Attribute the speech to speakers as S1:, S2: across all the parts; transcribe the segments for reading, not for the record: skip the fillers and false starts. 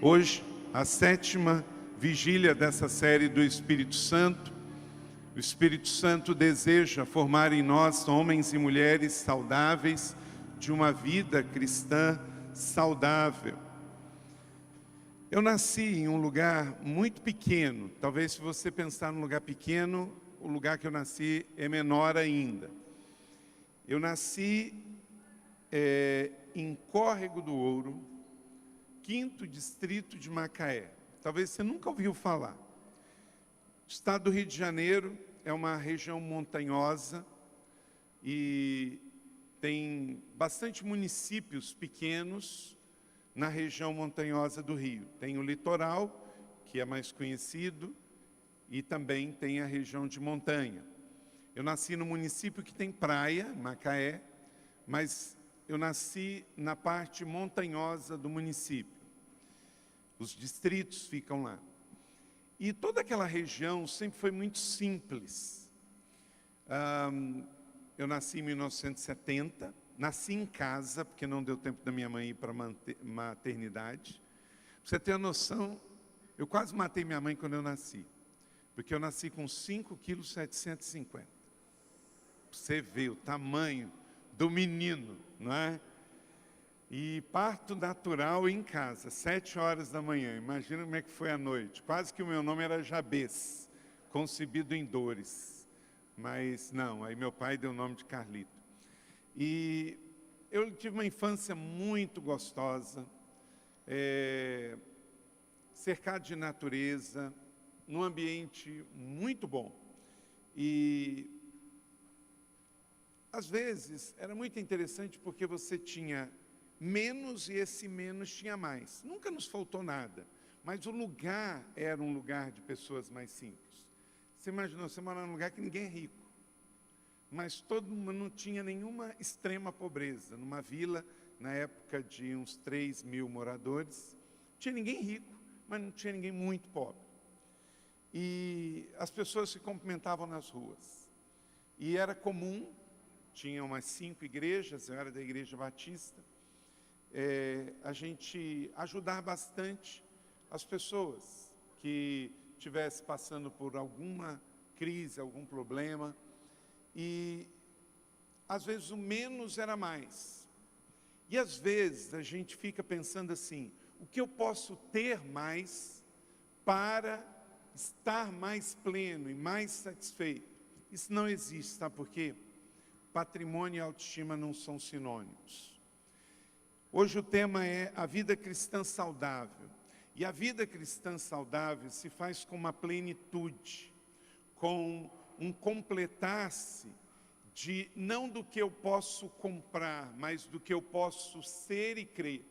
S1: Hoje, a 7ª vigília dessa série do Espírito Santo. O Espírito Santo deseja formar em nós homens e mulheres saudáveis de uma vida cristã saudável. Eu nasci em um lugar muito pequeno. Talvez, se você pensar num lugar pequeno, o lugar que eu nasci é menor ainda. Eu nasci em Córrego do Ouro, 5º distrito de Macaé. Talvez você nunca ouviu falar. O estado do Rio de Janeiro é uma região montanhosa e tem bastante municípios pequenos na região montanhosa do Rio. Tem o litoral, que é mais conhecido, e também tem a região de montanha. Eu nasci no município que tem praia, Macaé, mas eu nasci na parte montanhosa do município. Os distritos ficam lá. E toda aquela região sempre foi muito simples. Eu nasci em 1970, nasci em casa, porque não deu tempo da minha mãe ir para a maternidade. Para você ter uma noção, eu quase matei minha mãe quando eu nasci, porque eu nasci com 5,750 kg. Você vê o tamanho do menino, não é? E parto natural em casa, 7 horas da manhã. Imagina como é que foi a noite. Quase que o meu nome era Jabez, concebido em dores. Mas não, aí meu pai deu o nome de Carlito. E eu tive uma infância muito gostosa, cercado de natureza, num ambiente muito bom. E às vezes era muito interessante porque você tinha menos e esse menos tinha mais. Nunca nos faltou nada, mas o lugar era um lugar de pessoas mais simples. Você imaginou, você mora num lugar que ninguém é rico, mas todo mundo não tinha nenhuma extrema pobreza. Numa vila, na época de uns 3.000 moradores, não tinha ninguém rico, mas não tinha ninguém muito pobre. E as pessoas se cumprimentavam nas ruas. E era comum, tinha umas 5 igrejas, eu era da Igreja Batista, a gente ajudar bastante as pessoas que estivessem passando por alguma crise, algum problema. E às vezes o menos era mais. E às vezes a gente fica pensando assim, o que eu posso ter mais para estar mais pleno e mais satisfeito? Isso não existe, sabe por quê? Patrimônio e autoestima não são sinônimos. Hoje o tema é a vida cristã saudável. E a vida cristã saudável se faz com uma plenitude, com um completar-se de não do que eu posso comprar, mas do que eu posso ser e crer.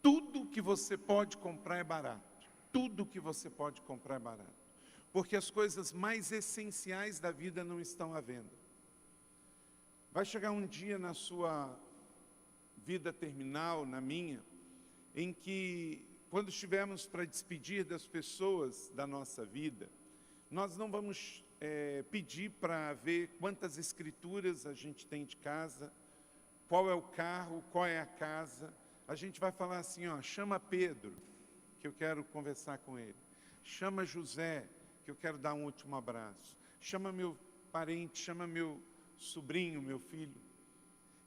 S1: Tudo que você pode comprar é barato. Tudo que você pode comprar é barato. Porque as coisas mais essenciais da vida não estão à venda. Vai chegar um dia na sua vida terminal, na minha, em que, quando estivermos para despedir das pessoas da nossa vida, nós não vamos pedir para ver quantas escrituras a gente tem de casa, qual é o carro, qual é a casa. A gente vai falar assim, ó, chama Pedro, que eu quero conversar com ele. Chama José, que eu quero dar um último abraço. Chama meu parente, chama meu sobrinho, meu filho.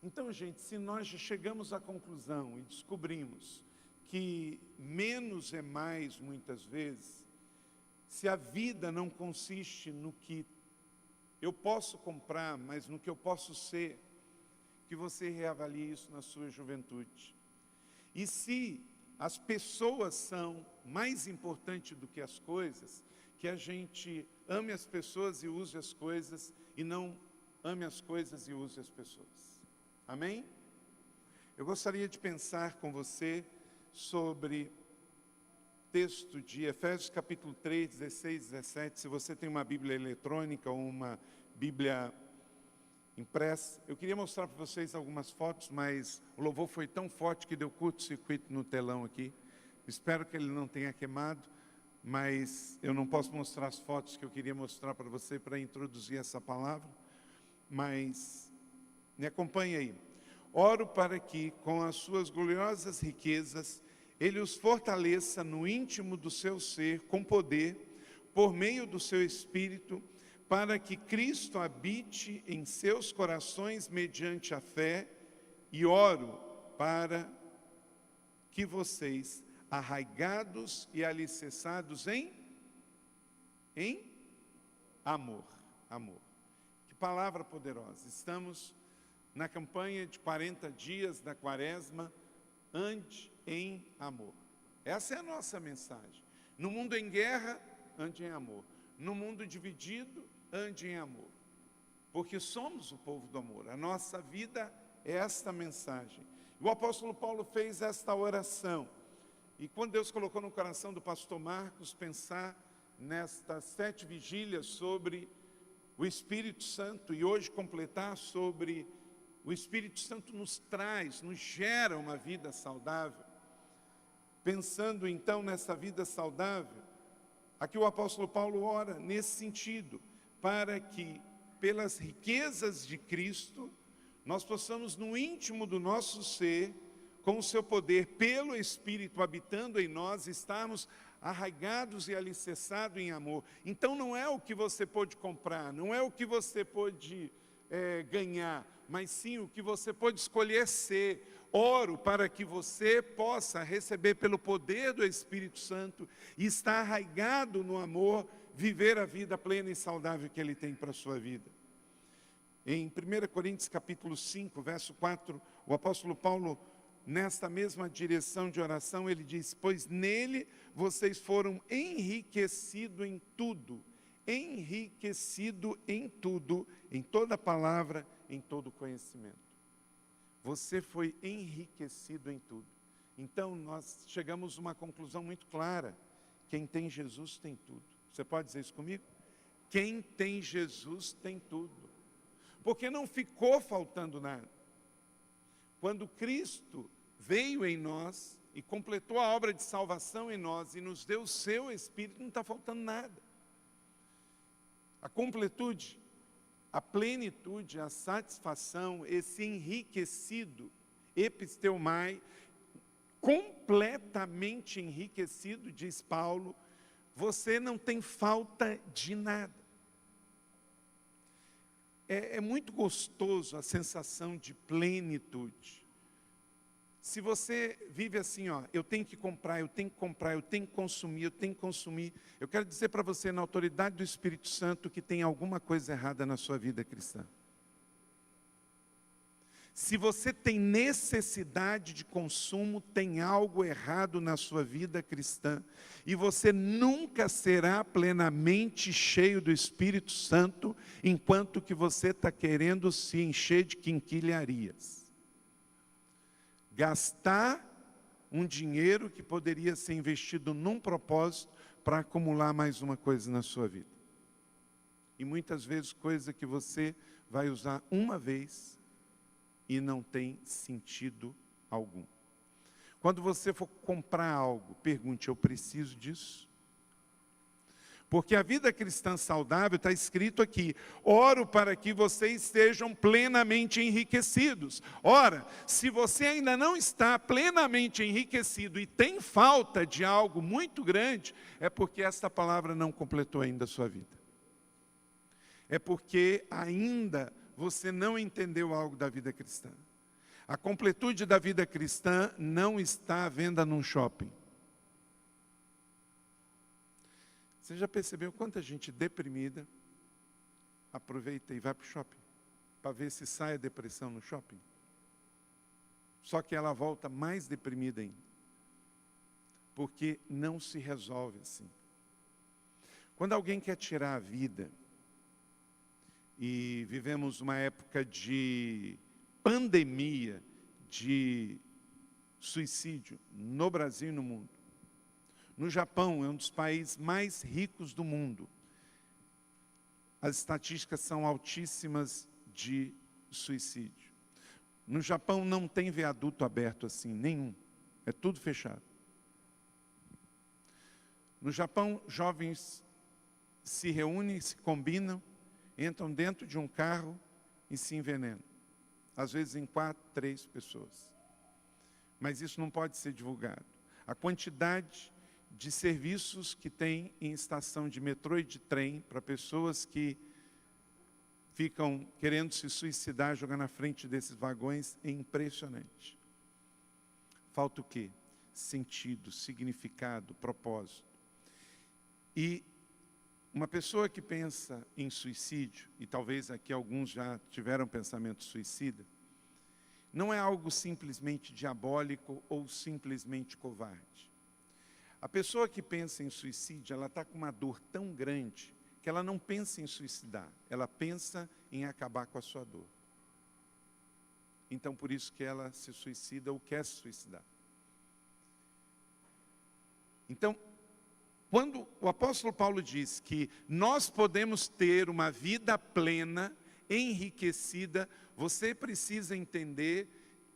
S1: Então, gente, se nós já chegamos à conclusão e descobrimos que menos é mais, muitas vezes, se a vida não consiste no que eu posso comprar, mas no que eu posso ser, que você reavalie isso na sua juventude. E se as pessoas são mais importantes do que as coisas, que a gente ame as pessoas e use as coisas, e não ame as coisas e use as pessoas. Amém? Eu gostaria de pensar com você sobre o texto de Efésios capítulo 3, 16, 17. Se você tem uma Bíblia eletrônica ou uma Bíblia impressa, eu queria mostrar para vocês algumas fotos, mas o louvor foi tão forte que deu curto-circuito no telão aqui. Espero que ele não tenha queimado, mas eu não posso mostrar as fotos que eu queria mostrar para você para introduzir essa palavra, mas me acompanhe aí. Oro para que, com as suas gloriosas riquezas, Ele os fortaleça no íntimo do seu ser, com poder, por meio do seu Espírito, para que Cristo habite em seus corações mediante a fé, e oro para que vocês, arraigados e alicerçados em amor. Que palavra poderosa. Estamos na campanha de 40 dias da Quaresma, ande em amor. Essa é a nossa mensagem. No mundo em guerra, ande em amor. No mundo dividido, ande em amor. Porque somos o povo do amor. A nossa vida é esta mensagem. O apóstolo Paulo fez esta oração. E quando Deus colocou no coração do pastor Marcos pensar nestas 7 vigílias sobre o Espírito Santo, e hoje completar sobre o Espírito Santo nos gera uma vida saudável. Pensando então nessa vida saudável, aqui o apóstolo Paulo ora nesse sentido, para que pelas riquezas de Cristo, nós possamos no íntimo do nosso ser, com o seu poder, pelo Espírito habitando em nós, estarmos arraigados e alicerçados em amor. Então não é o que você pode comprar, não é o que você pode ganhar, mas sim o que você pode escolher ser. Oro para que você possa receber pelo poder do Espírito Santo e estar arraigado no amor, viver a vida plena e saudável que Ele tem para a sua vida. Em 1 Coríntios capítulo 5, verso 4, o apóstolo Paulo, nesta mesma direção de oração, ele diz: pois nele vocês foram enriquecidos em tudo, em toda palavra, em todo conhecimento. Você foi enriquecido em tudo. Então nós chegamos a uma conclusão muito clara: quem tem Jesus tem tudo. Você pode dizer isso comigo? Quem tem Jesus tem tudo. Porque não ficou faltando nada. Quando Cristo veio em nós e completou a obra de salvação em nós e nos deu o seu Espírito, não está faltando nada. A completude, a plenitude, a satisfação, esse enriquecido, episteumai, completamente enriquecido, diz Paulo, você não tem falta de nada. É muito gostoso a sensação de plenitude. Se você vive assim, eu tenho que comprar, eu tenho que consumir, eu quero dizer para você, na autoridade do Espírito Santo, que tem alguma coisa errada na sua vida cristã. Se você tem necessidade de consumo, tem algo errado na sua vida cristã. E você nunca será plenamente cheio do Espírito Santo, enquanto que você está querendo se encher de quinquilharias. Gastar um dinheiro que poderia ser investido num propósito para acumular mais uma coisa na sua vida. E muitas vezes coisa que você vai usar uma vez e não tem sentido algum. Quando você for comprar algo, pergunte: eu preciso disso? Porque a vida cristã saudável está escrito aqui: oro para que vocês sejam plenamente enriquecidos. Ora, se você ainda não está plenamente enriquecido e tem falta de algo muito grande, é porque esta palavra não completou ainda a sua vida. É porque ainda você não entendeu algo da vida cristã. A completude da vida cristã não está à venda num shopping. Você já percebeu quanta gente deprimida aproveita e vai para o shopping para ver se sai a depressão no shopping? Só que ela volta mais deprimida ainda, porque não se resolve assim. Quando alguém quer tirar a vida, e vivemos uma época de pandemia, de suicídio no Brasil e no mundo. No Japão, é um dos países mais ricos do mundo. As estatísticas são altíssimas de suicídio. No Japão não tem viaduto aberto assim, nenhum. É tudo fechado. No Japão, jovens se reúnem, se combinam, entram dentro de um carro e se envenenam. Às vezes em 4, 3 pessoas. Mas isso não pode ser divulgado. A quantidade de serviços que tem em estação de metrô e de trem para pessoas que ficam querendo se suicidar, jogar na frente desses vagões, é impressionante. Falta o quê? Sentido, significado, propósito. E uma pessoa que pensa em suicídio, e talvez aqui alguns já tiveram pensamento suicida, não é algo simplesmente diabólico ou simplesmente covarde. A pessoa que pensa em suicídio, ela está com uma dor tão grande que ela não pensa em suicidar, ela pensa em acabar com a sua dor. Então, por isso que ela se suicida ou quer se suicidar. Então, quando o apóstolo Paulo diz que nós podemos ter uma vida plena, enriquecida, você precisa entender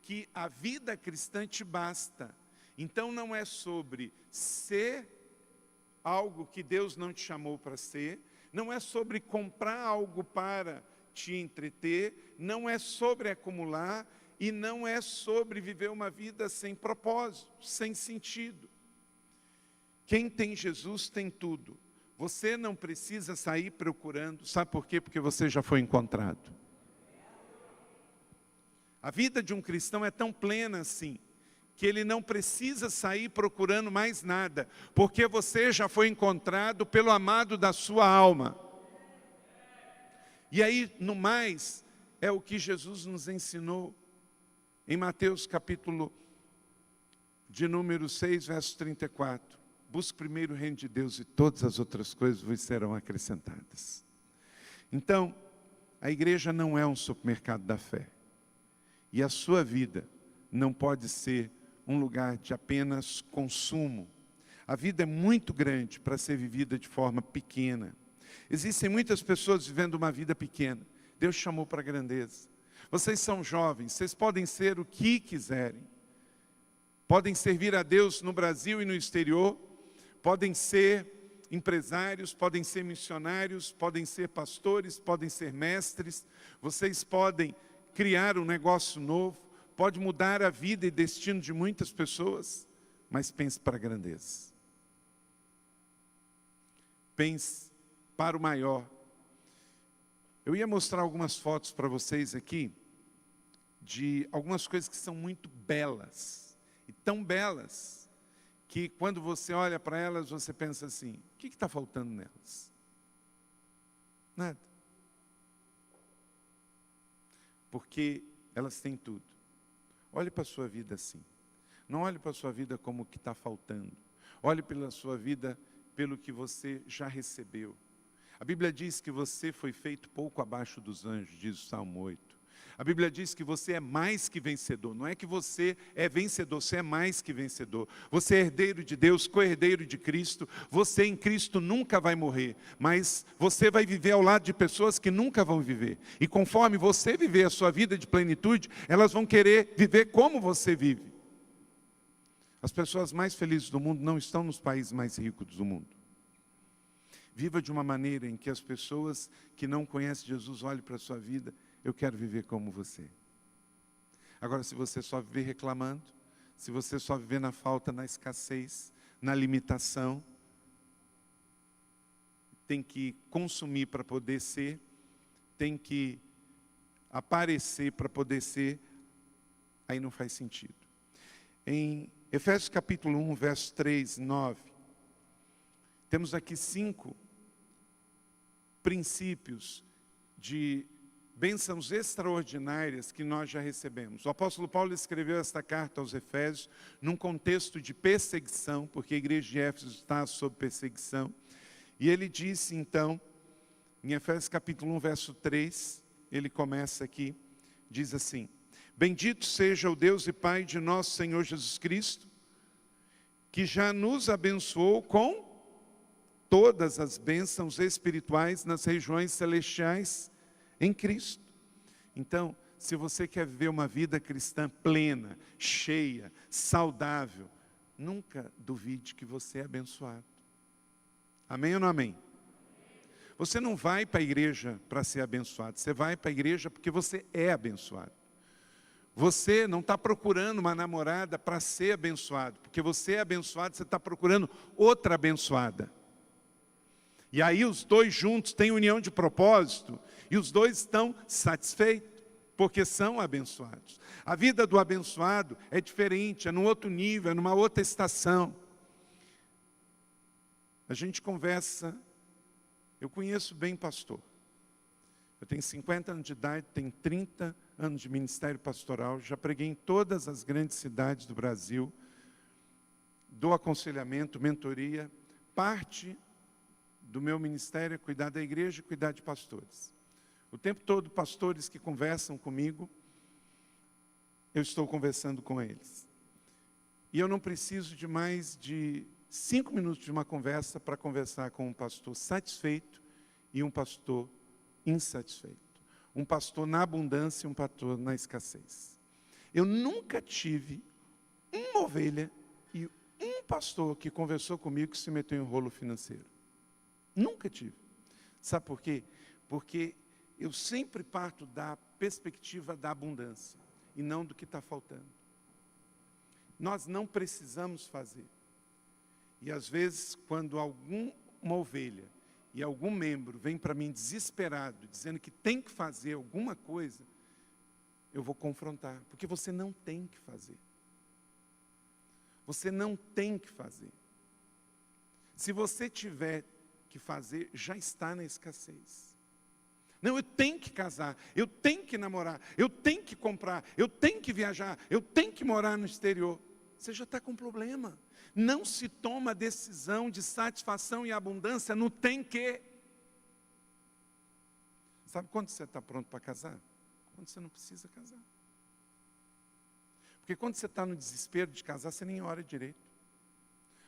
S1: que a vida cristã te basta. Então não é sobre ser algo que Deus não te chamou para ser, não é sobre comprar algo para te entreter, não é sobre acumular e não é sobre viver uma vida sem propósito, sem sentido. Quem tem Jesus tem tudo. Você não precisa sair procurando. Sabe por quê? Porque você já foi encontrado. A vida de um cristão é tão plena assim, que ele não precisa sair procurando mais nada, porque você já foi encontrado pelo amado da sua alma. E aí, no mais, é o que Jesus nos ensinou em Mateus capítulo de número 6, verso 34. Busque primeiro o reino de Deus e todas as outras coisas vos serão acrescentadas. Então, a igreja não é um supermercado da fé. E a sua vida não pode ser um lugar de apenas consumo. A vida é muito grande para ser vivida de forma pequena. Existem muitas pessoas vivendo uma vida pequena. Deus chamou para a grandeza. Vocês são jovens, vocês podem ser o que quiserem. Podem servir a Deus no Brasil e no exterior. Podem ser empresários, podem ser missionários, podem ser pastores, podem ser mestres. Vocês podem criar um negócio novo, pode mudar a vida e destino de muitas pessoas, mas pense para a grandeza. Pense para o maior. Eu ia mostrar algumas fotos para vocês aqui, de algumas coisas que são muito belas, e tão belas, que quando você olha para elas, você pensa assim, o que está faltando nelas? Nada. Porque elas têm tudo. Olhe para a sua vida assim. Não olhe para a sua vida como o que está faltando. Olhe pela sua vida pelo que você já recebeu. A Bíblia diz que você foi feito pouco abaixo dos anjos, diz o Salmo 8. A Bíblia diz que você é mais que vencedor. Não é que você é vencedor, você é mais que vencedor. Você é herdeiro de Deus, co-herdeiro de Cristo. Você em Cristo nunca vai morrer, mas você vai viver ao lado de pessoas que nunca vão viver. E conforme você viver a sua vida de plenitude, elas vão querer viver como você vive. As pessoas mais felizes do mundo não estão nos países mais ricos do mundo. Viva de uma maneira em que as pessoas que não conhecem Jesus olhem para a sua vida. Eu quero viver como você. Agora, se você só viver reclamando, se você só viver na falta, na escassez, na limitação, tem que consumir para poder ser, tem que aparecer para poder ser, aí não faz sentido. Em Efésios capítulo 1, verso 3, 9, temos aqui 5 princípios de bênçãos extraordinárias que nós já recebemos. O apóstolo Paulo escreveu esta carta aos Efésios num contexto de perseguição, porque a igreja de Éfeso está sob perseguição. E ele disse então, em Efésios capítulo 1, verso 3, ele começa aqui, diz assim: Bendito seja o Deus e Pai de nosso Senhor Jesus Cristo, que já nos abençoou com todas as bênçãos espirituais nas regiões celestiais em Cristo. Então, se você quer viver uma vida cristã plena, cheia, saudável, nunca duvide que você é abençoado. Amém ou não amém? Você não vai para a igreja para ser abençoado, você vai para a igreja porque você é abençoado. Você não está procurando uma namorada para ser abençoado, porque você é abençoado, você está procurando outra abençoada. E aí os dois juntos têm união de propósito, e os dois estão satisfeitos, porque são abençoados. A vida do abençoado é diferente, é num outro nível, é numa outra estação. A gente conversa, eu conheço bem pastor. Eu tenho 50 anos de idade, tenho 30 anos de ministério pastoral, já preguei em todas as grandes cidades do Brasil, dou aconselhamento, mentoria. Parte do meu ministério é cuidar da igreja e cuidar de pastores. O tempo todo, pastores que conversam comigo, eu estou conversando com eles. E eu não preciso de mais de 5 minutos de uma conversa para conversar com um pastor satisfeito e um pastor insatisfeito. Um pastor na abundância e um pastor na escassez. Eu nunca tive uma ovelha e um pastor que conversou comigo que se meteu em rolo financeiro. Nunca tive. Sabe por quê? Porque eu sempre parto da perspectiva da abundância e não do que está faltando. Nós não precisamos fazer. E às vezes, quando uma ovelha e algum membro vem para mim desesperado, dizendo que tem que fazer alguma coisa, eu vou confrontar, porque você não tem que fazer. Você não tem que fazer. Se você tiver que fazer, já está na escassez. Não, eu tenho que casar, eu tenho que namorar, eu tenho que comprar, eu tenho que viajar, eu tenho que morar no exterior. Você já está com problema. Não se toma decisão de satisfação e abundância no tem que. Sabe quando você está pronto para casar? Quando você não precisa casar. Porque quando você está no desespero de casar, você nem ora direito.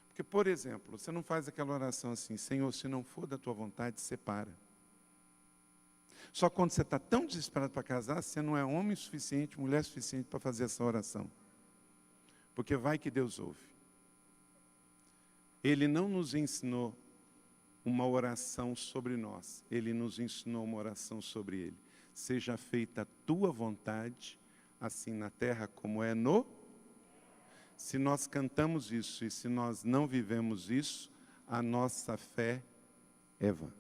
S1: Porque, por exemplo, você não faz aquela oração assim: Senhor, se não for da tua vontade, separa. Só quando você está tão desesperado para casar, você não é homem suficiente, mulher suficiente para fazer essa oração. Porque vai que Deus ouve. Ele não nos ensinou uma oração sobre nós. Ele nos ensinou uma oração sobre Ele. Seja feita a tua vontade, assim na terra como é no... Se nós cantamos isso e se nós não vivemos isso, a nossa fé é vã.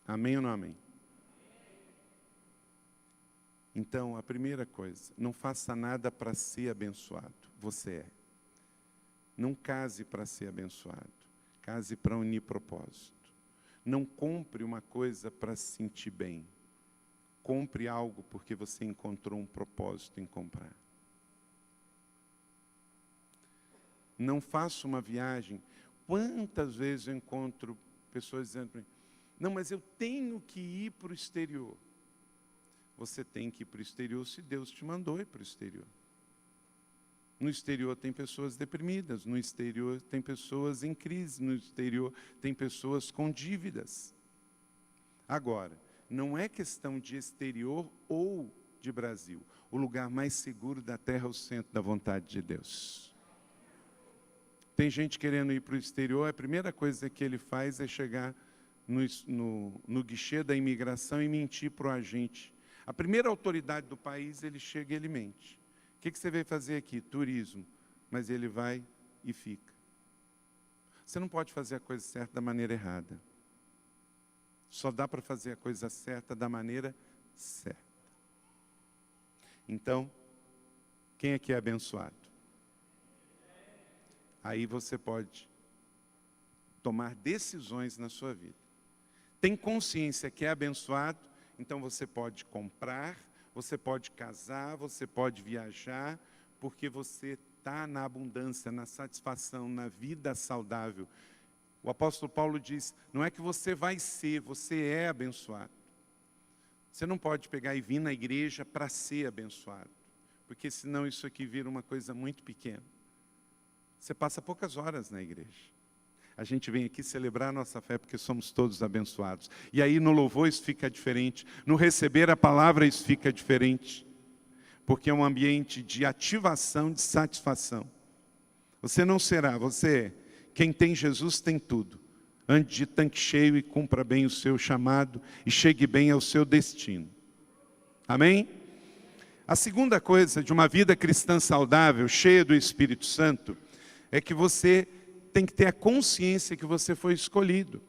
S1: Amém ou não amém? Então, a primeira coisa, não faça nada para ser abençoado. Você é. Não case para ser abençoado. Case para unir propósito. Não compre uma coisa para se sentir bem. Compre algo porque você encontrou um propósito em comprar. Não faça uma viagem. Quantas vezes eu encontro pessoas dizendo para mim: não, mas eu tenho que ir para o exterior. Você tem que ir para o exterior se Deus te mandou ir para o exterior. No exterior tem pessoas deprimidas, no exterior tem pessoas em crise, no exterior tem pessoas com dívidas. Agora, não é questão de exterior ou de Brasil. O lugar mais seguro da terra é o centro da vontade de Deus. Tem gente querendo ir para o exterior, a primeira coisa que ele faz é chegar no guichê da imigração e mentir para o agente. A primeira autoridade do país, ele chega e ele mente. O que você veio fazer aqui? Turismo. Mas ele vai e fica. Você não pode fazer a coisa certa da maneira errada. Só dá para fazer a coisa certa da maneira certa. Então, quem aqui é abençoado? Aí você pode tomar decisões na sua vida. Tem consciência que é abençoado, então você pode comprar, você pode casar, você pode viajar, porque você está na abundância, na satisfação, na vida saudável. O apóstolo Paulo diz, não é que você vai ser, você é abençoado. Você não pode pegar e vir na igreja para ser abençoado, porque senão isso aqui vira uma coisa muito pequena. Você passa poucas horas na igreja. A gente vem aqui celebrar a nossa fé porque somos todos abençoados. E aí no louvor isso fica diferente. No receber a palavra isso fica diferente. Porque é um ambiente de ativação, de satisfação. Você não será, você é. Quem tem Jesus tem tudo. Ande de tanque cheio e cumpra bem o seu chamado e chegue bem ao seu destino. Amém? A segunda coisa de uma vida cristã saudável, cheia do Espírito Santo, é que você tem que ter a consciência que você foi escolhido.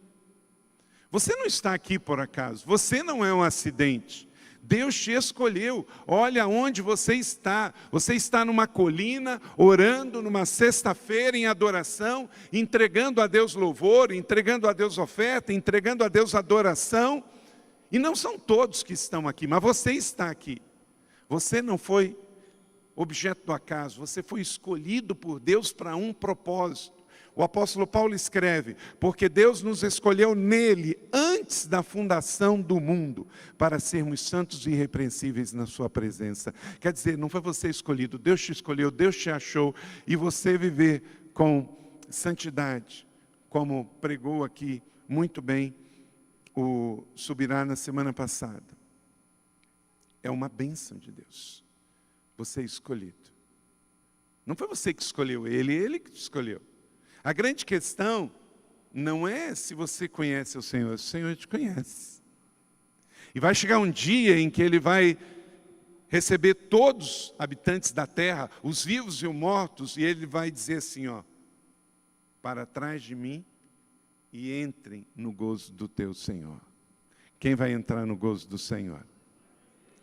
S1: Você não está aqui por acaso, você não é um acidente. Deus te escolheu, olha onde você está. Você está numa colina, orando numa sexta-feira em adoração, entregando a Deus louvor, entregando a Deus oferta, entregando a Deus adoração. E não são todos que estão aqui, mas você está aqui. Você não foi objeto do acaso, você foi escolhido por Deus para um propósito. O apóstolo Paulo escreve, porque Deus nos escolheu nele, antes da fundação do mundo, para sermos santos e irrepreensíveis na sua presença. Quer dizer, não foi você escolhido, Deus te escolheu, Deus te achou, e você viver com santidade, como pregou aqui muito bem o Subirá na semana passada. É uma bênção de Deus, você é escolhido. Não foi você que escolheu ele que te escolheu. A grande questão não é se você conhece o Senhor te conhece. E vai chegar um dia em que Ele vai receber todos os habitantes da terra, os vivos e os mortos, e Ele vai dizer assim, ó, para trás de mim e entrem no gozo do teu Senhor. Quem vai entrar no gozo do Senhor?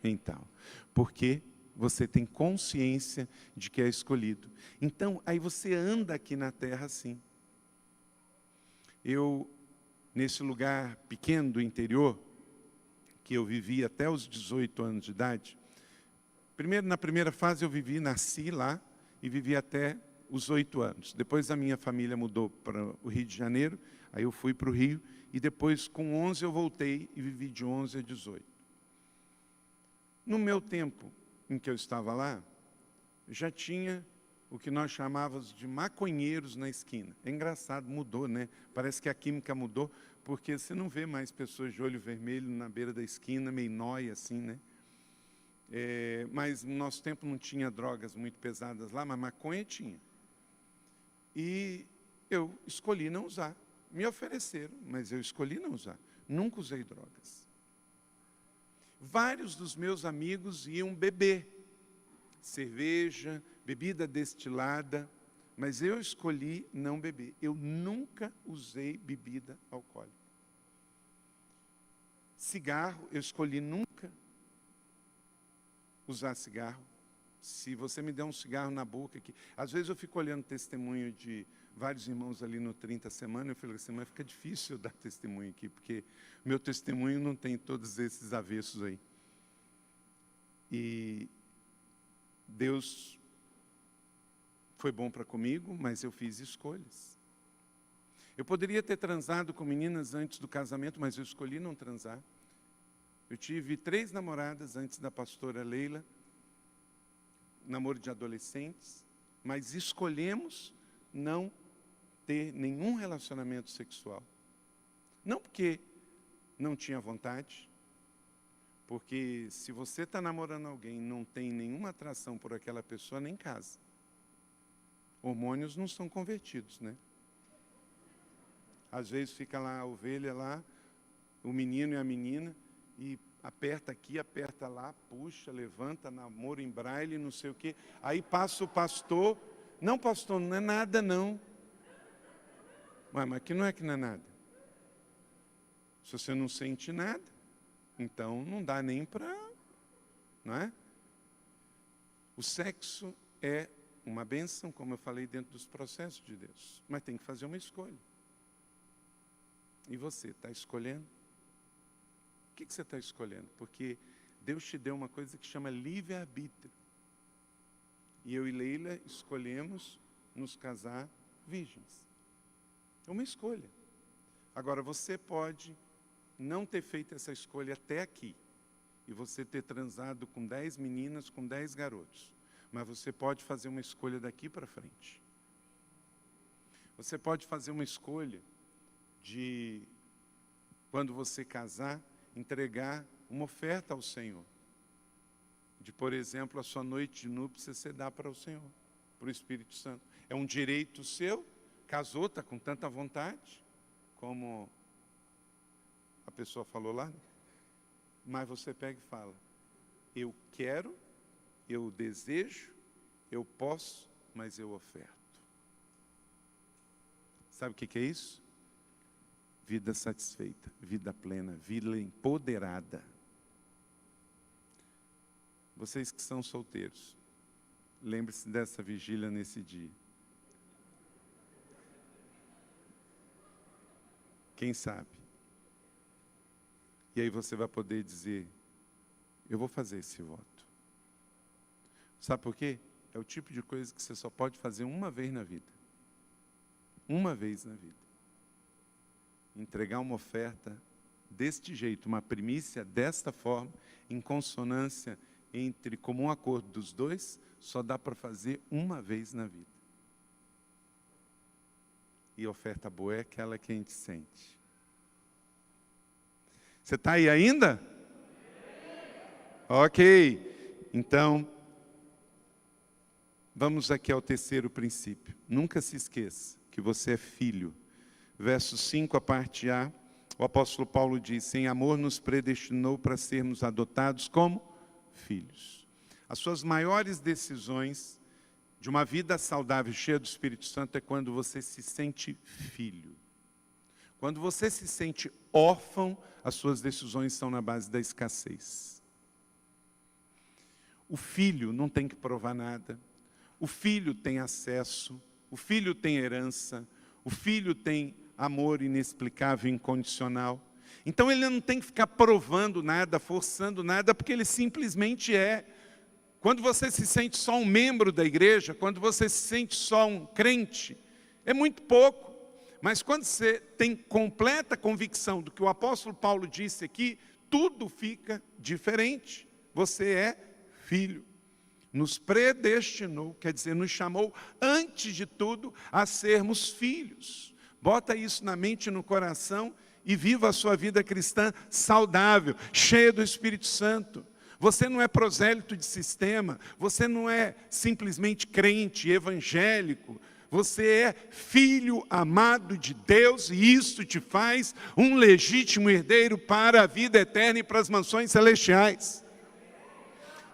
S1: Então, porque você tem consciência de que é escolhido. Então, aí você anda aqui na terra assim. Eu, nesse lugar pequeno do interior, que eu vivi até os 18 anos de idade, na primeira fase eu nasci lá e vivi até os 8 anos. Depois a minha família mudou para o Rio de Janeiro, aí eu fui para o Rio, e depois com 11 eu voltei e vivi de 11 a 18. No meu tempo, em que eu estava lá, já tinha o que nós chamávamos de maconheiros na esquina. É engraçado, mudou, né? Parece que a química mudou, porque você não vê mais pessoas de olho vermelho na beira da esquina, meio nóia assim, né? Mas no nosso tempo não tinha drogas muito pesadas lá, mas maconha tinha. E eu escolhi não usar. Me ofereceram, mas eu escolhi não usar. Nunca usei drogas. Vários dos meus amigos iam beber cerveja, bebida destilada, mas eu escolhi não beber. Eu nunca usei bebida alcoólica. Cigarro, eu escolhi nunca usar cigarro. Se você me der um cigarro na boca aqui, às vezes eu fico olhando testemunho de vários irmãos ali no 30 Semanas, eu falei assim, mas fica difícil eu dar testemunho aqui, porque meu testemunho não tem todos esses avessos aí. E Deus foi bom para comigo, mas eu fiz escolhas. Eu poderia ter transado com meninas antes do casamento, mas eu escolhi não transar. Eu tive 3 namoradas antes da pastora Leila, namoro de adolescentes, mas escolhemos não ter nenhum relacionamento sexual. Não porque não tinha vontade, porque se você está namorando alguém e não tem nenhuma atração por aquela pessoa, nem casa. Hormônios não são convertidos, né? Às vezes fica lá a ovelha lá, o menino e a menina, e aperta aqui, aperta lá, puxa, levanta, namoro em braille, não sei o quê. Aí passa o pastor, não pastor, não é nada não. Ué, mas aqui não é que não é nada. Se você não sente nada, então não dá nem para, não é? O sexo é uma bênção, como eu falei, dentro dos processos de Deus. Mas tem que fazer uma escolha. E você, está escolhendo? O que você está escolhendo? Porque Deus te deu uma coisa que chama livre-arbítrio. E eu e Leila escolhemos nos casar virgens. É uma escolha. Agora, você pode não ter feito essa escolha até aqui. E você ter transado com 10 meninas, com 10 garotos. Mas você pode fazer uma escolha daqui para frente. Você pode fazer uma escolha de, quando você casar, entregar uma oferta ao Senhor. De, por exemplo, a sua noite de núpcias você dá para o Senhor, para o Espírito Santo. É um direito seu, casou, está com tanta vontade, como a pessoa falou lá, mas você pega e fala, eu quero eu desejo, eu posso, mas eu oferto. Sabe o que é isso? Vida satisfeita, vida plena, vida empoderada. Vocês que são solteiros, lembre-se dessa vigília nesse dia. Quem sabe? E aí você vai poder dizer, eu vou fazer esse voto. Sabe por quê? É o tipo de coisa que você só pode fazer uma vez na vida. Uma vez na vida. Entregar uma oferta deste jeito, uma primícia desta forma, em consonância entre comum acordo dos dois, só dá para fazer uma vez na vida. E a oferta boa é aquela que a gente sente. Você está aí ainda? Ok. Então, vamos aqui ao terceiro princípio. Nunca se esqueça que você é filho. Verso 5, a parte A, o apóstolo Paulo diz, em amor nos predestinou para sermos adotados como filhos. As suas maiores decisões de uma vida saudável, cheia do Espírito Santo, é quando você se sente filho. Quando você se sente órfão, as suas decisões estão na base da escassez. O filho não tem que provar nada. O filho tem acesso, o filho tem herança, o filho tem amor inexplicável e incondicional. Então ele não tem que ficar provando nada, forçando nada, porque ele simplesmente é. Quando você se sente só um membro da igreja, quando você se sente só um crente, é muito pouco. Mas quando você tem completa convicção do que o apóstolo Paulo disse aqui, tudo fica diferente. Você é filho. Nos predestinou, quer dizer, nos chamou antes de tudo a sermos filhos. Bota isso na mente e no coração e viva a sua vida cristã saudável, cheia do Espírito Santo. Você não é prosélito de sistema, você não é simplesmente crente, evangélico. Você é filho amado de Deus e isso te faz um legítimo herdeiro para a vida eterna e para as mansões celestiais.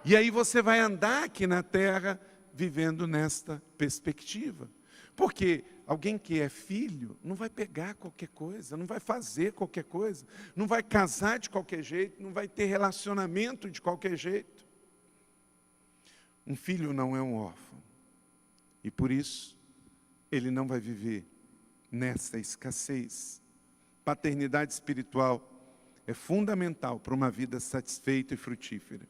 S1: E aí você vai andar aqui na terra vivendo nesta perspectiva. Porque alguém que é filho não vai pegar qualquer coisa, não vai fazer qualquer coisa, não vai casar de qualquer jeito, não vai ter relacionamento de qualquer jeito. Um filho não é um órfão. E por isso, ele não vai viver nessa escassez. Paternidade espiritual é fundamental para uma vida satisfeita e frutífera.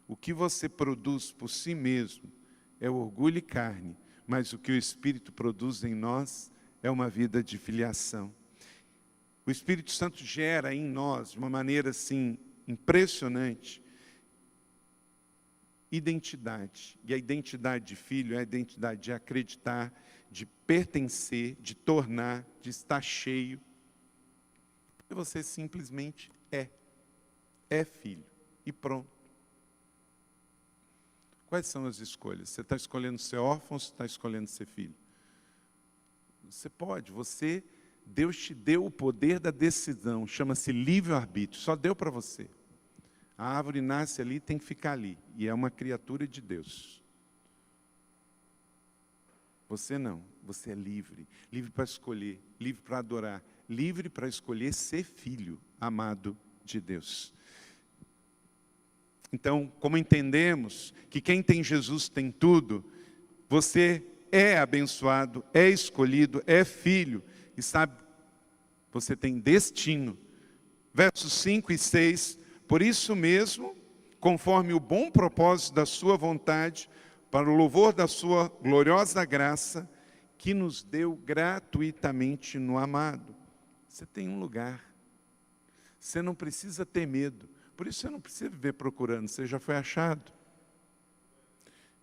S1: O que você produz por si mesmo é orgulho e carne, mas o que o Espírito produz em nós é uma vida de filiação. O Espírito Santo gera em nós, de uma maneira assim, impressionante, identidade. E a identidade de filho é a identidade de acreditar, de pertencer, de tornar, de estar cheio. E você simplesmente é filho. E pronto. Quais são as escolhas? Você está escolhendo ser órfão ou você está escolhendo ser filho? Você pode, Deus te deu o poder da decisão, chama-se livre-arbítrio, só deu para você. A árvore nasce ali, tem que ficar ali, e é uma criatura de Deus. Você não, você é livre, livre para escolher, livre para adorar, livre para escolher ser filho amado de Deus. Então, como entendemos que quem tem Jesus tem tudo, você é abençoado, é escolhido, é filho, e sabe, você tem destino. Versos 5 e 6, por isso mesmo, conforme o bom propósito da sua vontade, para o louvor da sua gloriosa graça, que nos deu gratuitamente no amado. Você tem um lugar, você não precisa ter medo. Por isso você não precisa viver procurando, você já foi achado.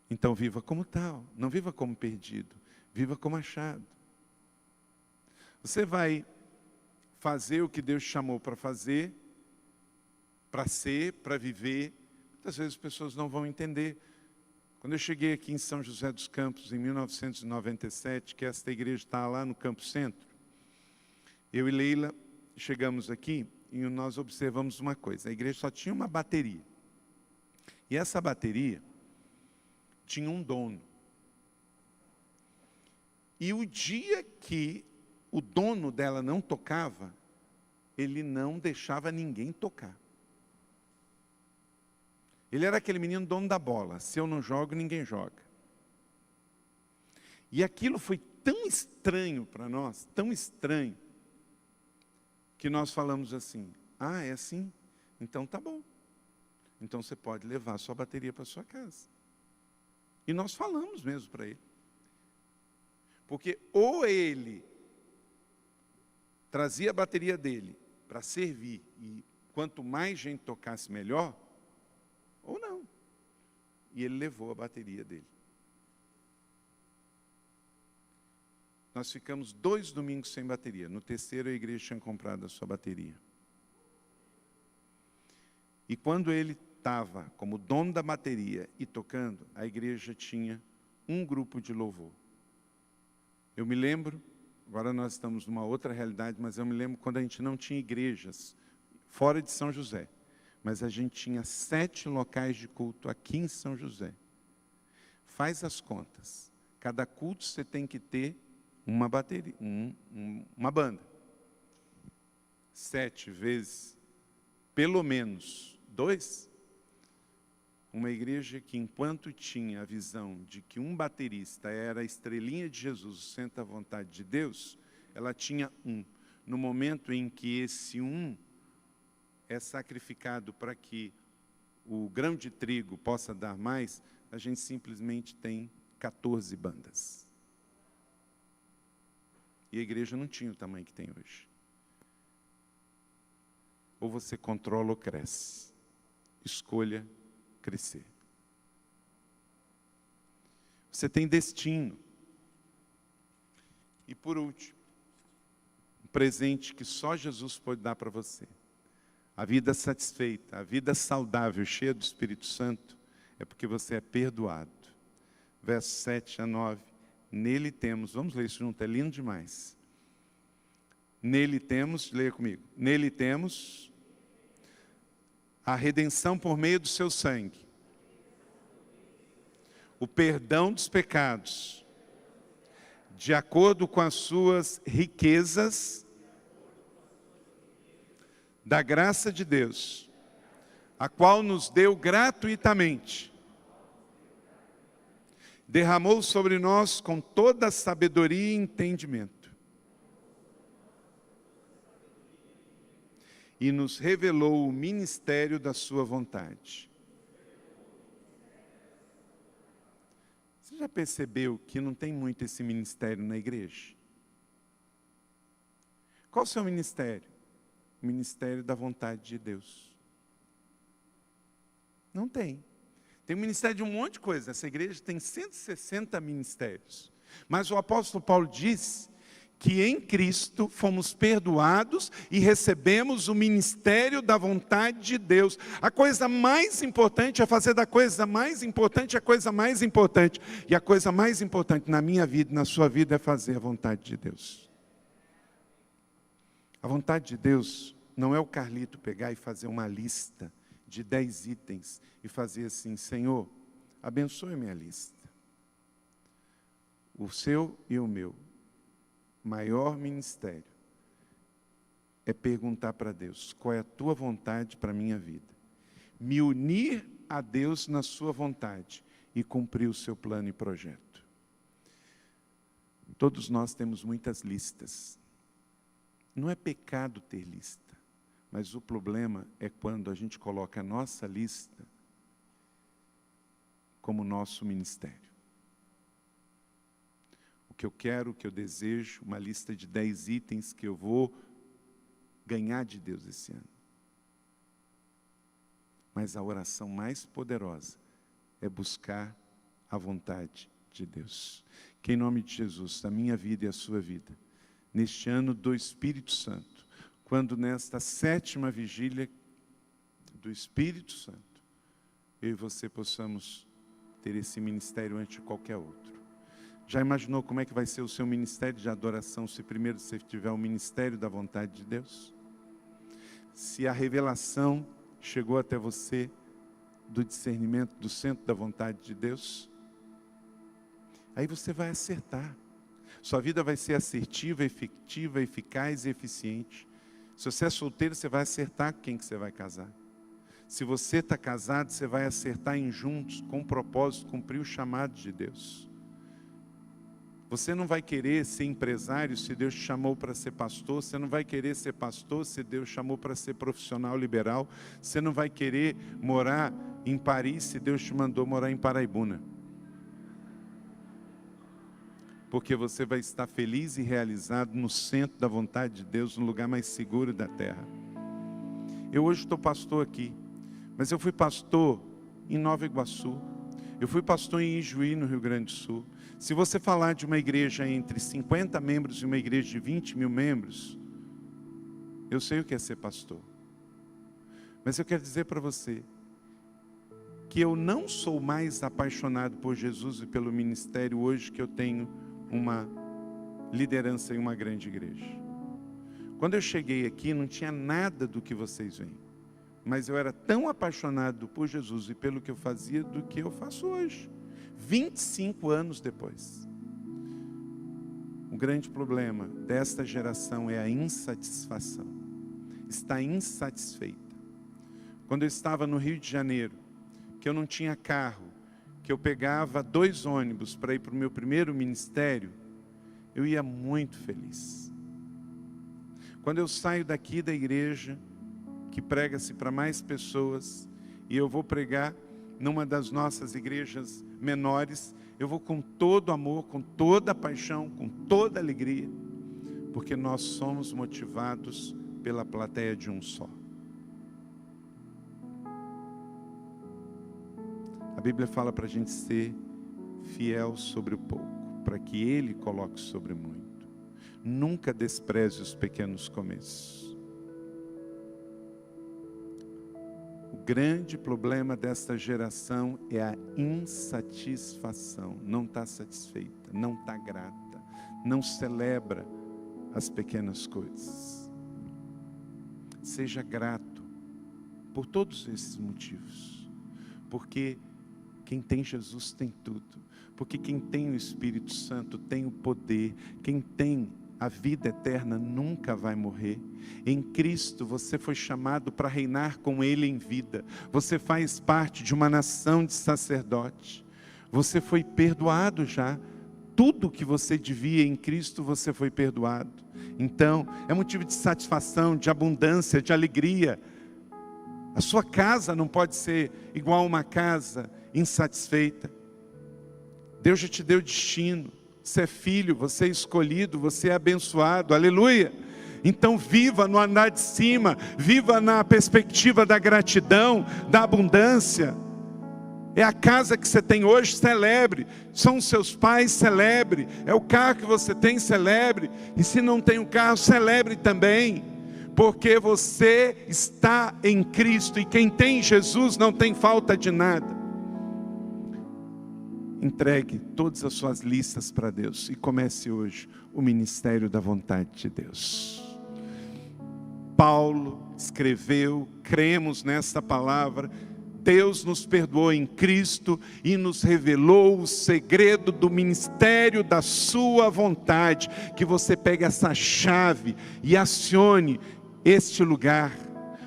S1: Então viva como tal, não viva como perdido, viva como achado. Você vai fazer o que Deus chamou para fazer, para ser, para viver. Muitas vezes as pessoas não vão entender. Quando eu cheguei aqui em São José dos Campos, em 1997, que esta igreja está lá no Campo Centro, eu e Leila chegamos aqui, e nós observamos uma coisa, a igreja só tinha uma bateria. E essa bateria, tinha um dono. E o dia que o dono dela não tocava, ele não deixava ninguém tocar. Ele era aquele menino dono da bola. Se eu não jogo, ninguém joga. E aquilo foi tão estranho para nós, tão estranho, que nós falamos assim: ah, é assim? Então tá bom. Então você pode levar a sua bateria para sua casa. E nós falamos mesmo para ele. Porque ou ele trazia a bateria dele para servir, e quanto mais gente tocasse melhor, ou não. E ele levou a bateria dele. Nós ficamos 2 domingos sem bateria. No terceiro, a igreja tinha comprado a sua bateria. E quando ele estava como dono da bateria e tocando, a igreja tinha um grupo de louvor. Eu me lembro, agora nós estamos numa outra realidade, mas eu me lembro quando a gente não tinha igrejas fora de São José. Mas a gente tinha 7 locais de culto aqui em São José. Faz as contas. Cada culto você tem que ter uma bateria, uma banda. 7 vezes, pelo menos 2. Uma igreja que, enquanto tinha a visão de que um baterista era a estrelinha de Jesus, o centro da vontade de Deus, ela tinha um. No momento em que esse um é sacrificado para que o grão de trigo possa dar mais, a gente simplesmente tem 14 bandas. E a igreja não tinha o tamanho que tem hoje. Ou você controla ou cresce. Escolha crescer. Você tem destino. E por último, um presente que só Jesus pode dar para você. A vida satisfeita, a vida saudável, cheia do Espírito Santo, é porque você é perdoado. Versos 7 a 9. Nele temos, vamos ler isso junto, é lindo demais. Nele temos, leia comigo. Nele temos a redenção por meio do seu sangue, o perdão dos pecados, de acordo com as suas riquezas, da graça de Deus, a qual nos deu gratuitamente, derramou sobre nós com toda a sabedoria e entendimento, e nos revelou o ministério da sua vontade. Você já percebeu que não tem muito esse ministério na igreja? Qual o seu ministério? O ministério da vontade de Deus. Não tem. Tem o ministério de um monte de coisa. Essa igreja tem 160 ministérios. Mas o apóstolo Paulo diz que em Cristo fomos perdoados e recebemos o ministério da vontade de Deus. A coisa mais importante é fazer da coisa mais importante a coisa mais importante. E a coisa mais importante na minha vida e na sua vida é fazer a vontade de Deus. A vontade de Deus não é o Carlito pegar e fazer uma lista de 10 itens e fazer assim: Senhor, abençoe minha lista. O seu e o meu maior ministério é perguntar para Deus: qual é a tua vontade para a minha vida? Me unir a Deus na sua vontade e cumprir o seu plano e projeto. Todos nós temos muitas listas. Não é pecado ter lista, mas o problema é quando a gente coloca a nossa lista como nosso ministério. O que eu quero, o que eu desejo, uma lista de 10 itens que eu vou ganhar de Deus esse ano. Mas a oração mais poderosa é buscar a vontade de Deus. Que em nome de Jesus, a minha vida e a sua vida, neste ano do Espírito Santo, quando nesta 7ª vigília do Espírito Santo, eu e você possamos ter esse ministério antes de qualquer outro. Já imaginou como é que vai ser o seu ministério de adoração se primeiro você tiver o ministério da vontade de Deus? Se a revelação chegou até você do discernimento do centro da vontade de Deus? Aí você vai acertar. Sua vida vai ser assertiva, efetiva, eficaz e eficiente. Se você é solteiro, você vai acertar com quem que você vai casar. Se você está casado, você vai acertar em juntos, com propósito, cumprir o chamado de Deus. Você não vai querer ser empresário se Deus te chamou para ser pastor. Você não vai querer ser pastor se Deus chamou para ser profissional liberal. Você não vai querer morar em Paris se Deus te mandou morar em Paraibuna. Porque você vai estar feliz e realizado no centro da vontade de Deus, no lugar mais seguro da terra. Eu hoje estou pastor aqui, mas eu fui pastor em Nova Iguaçu. Eu fui pastor em Ijuí, no Rio Grande do Sul. Se você falar de uma igreja entre 50 membros e uma igreja de 20 mil membros, eu sei o que é ser pastor. Mas eu quero dizer para você que eu não sou mais apaixonado por Jesus e pelo ministério hoje que eu tenho uma liderança em uma grande igreja. Quando eu cheguei aqui, não tinha nada do que vocês veem. Mas eu era tão apaixonado por Jesus e pelo que eu fazia do que eu faço hoje. 25 anos depois. O grande problema desta geração é a insatisfação. Está insatisfeita. Quando eu estava no Rio de Janeiro, que eu não tinha carro, que eu pegava 2 ônibus para ir para o meu primeiro ministério, eu ia muito feliz. Quando eu saio daqui da igreja, que prega-se para mais pessoas, e eu vou pregar numa das nossas igrejas menores, eu vou com todo amor, com toda paixão, com toda alegria, porque nós somos motivados pela plateia de um só. A Bíblia fala para a gente ser fiel sobre o pouco, para que Ele coloque sobre muito. Nunca despreze os pequenos começos. O grande problema desta geração é a insatisfação. Não está satisfeita, não está grata, não celebra as pequenas coisas. Seja grato por todos esses motivos, porque quem tem Jesus tem tudo, porque quem tem o Espírito Santo tem o poder, quem tem a vida eterna nunca vai morrer. Em Cristo você foi chamado para reinar com Ele em vida. Você faz parte de uma nação de sacerdotes. Você foi perdoado já. Tudo que você devia em Cristo você foi perdoado. Então é motivo de satisfação, de abundância, de alegria. A sua casa não pode ser igual a uma casa insatisfeita. Deus já te deu destino. Você é filho, você é escolhido, você é abençoado, aleluia. Então viva no andar de cima, viva na perspectiva da gratidão, da abundância. É a casa que você tem hoje, celebre. São os seus pais, celebre. É o carro que você tem, celebre. E se não tem um carro, celebre também. Porque você está em Cristo, e quem tem Jesus não tem falta de nada. Entregue todas as suas listas para Deus e comece hoje o ministério da vontade de Deus. Paulo escreveu, cremos nesta palavra, Deus nos perdoou em Cristo e nos revelou o segredo do ministério da sua vontade. Que você pegue essa chave e acione este lugar.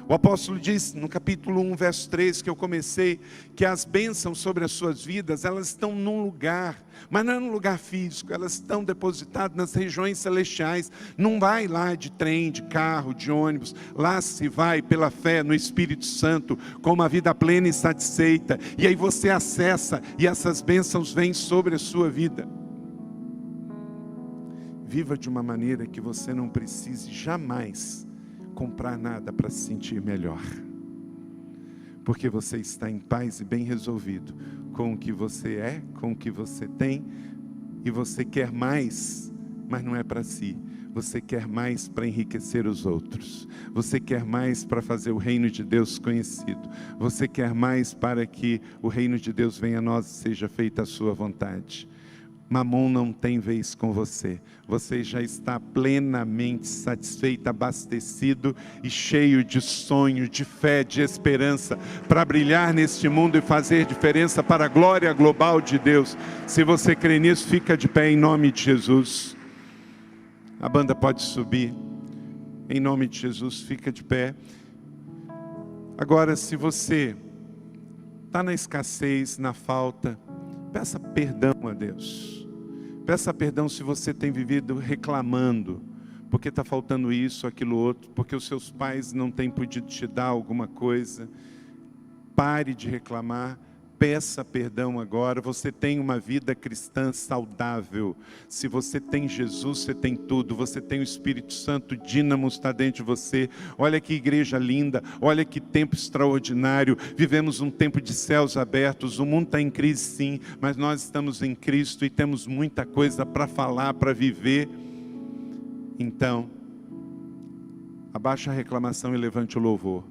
S1: O apóstolo diz no capítulo 1, verso 3, que eu comecei, que as bênçãos sobre as suas vidas, elas estão num lugar, mas não é num lugar físico, elas estão depositadas nas regiões celestiais. Não vai lá de trem, de carro, de ônibus, lá se vai pela fé no Espírito Santo, com uma vida plena e satisfeita, e aí você acessa, e essas bênçãos vêm sobre a sua vida. Viva de uma maneira que você não precise jamais comprar nada para se sentir melhor, porque você está em paz e bem resolvido com o que você é, com o que você tem, e você quer mais, mas não é para si. Você quer mais para enriquecer os outros. Você quer mais para fazer o reino de Deus conhecido. Você quer mais para que o reino de Deus venha a nós e seja feita a sua vontade. Mamon não tem vez com você. Você já está plenamente satisfeito, abastecido e cheio de sonho, de fé, de esperança para brilhar neste mundo e fazer diferença para a glória global de Deus. Se você crê nisso, fica de pé em nome de Jesus. A banda pode subir. Em nome de Jesus, fica de pé. Agora, se você está na escassez, na falta, peça perdão a Deus. Peça perdão se você tem vivido reclamando, porque está faltando isso, aquilo outro, porque os seus pais não têm podido te dar alguma coisa. Pare de reclamar, peça perdão agora. Você tem uma vida cristã saudável. Se você tem Jesus, você tem tudo. Você tem o Espírito Santo, dínamo está dentro de você. Olha que igreja linda, olha que tempo extraordinário. Vivemos um tempo de céus abertos. O mundo está em crise sim, mas nós estamos em Cristo e temos muita coisa para falar, para viver. Então, abaixa a reclamação e levante o louvor.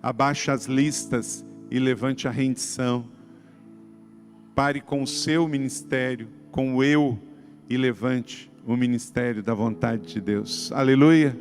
S1: Abaixa as listas e levante a rendição. Pare com o seu ministério, com o eu, e levante o ministério da vontade de Deus. Aleluia.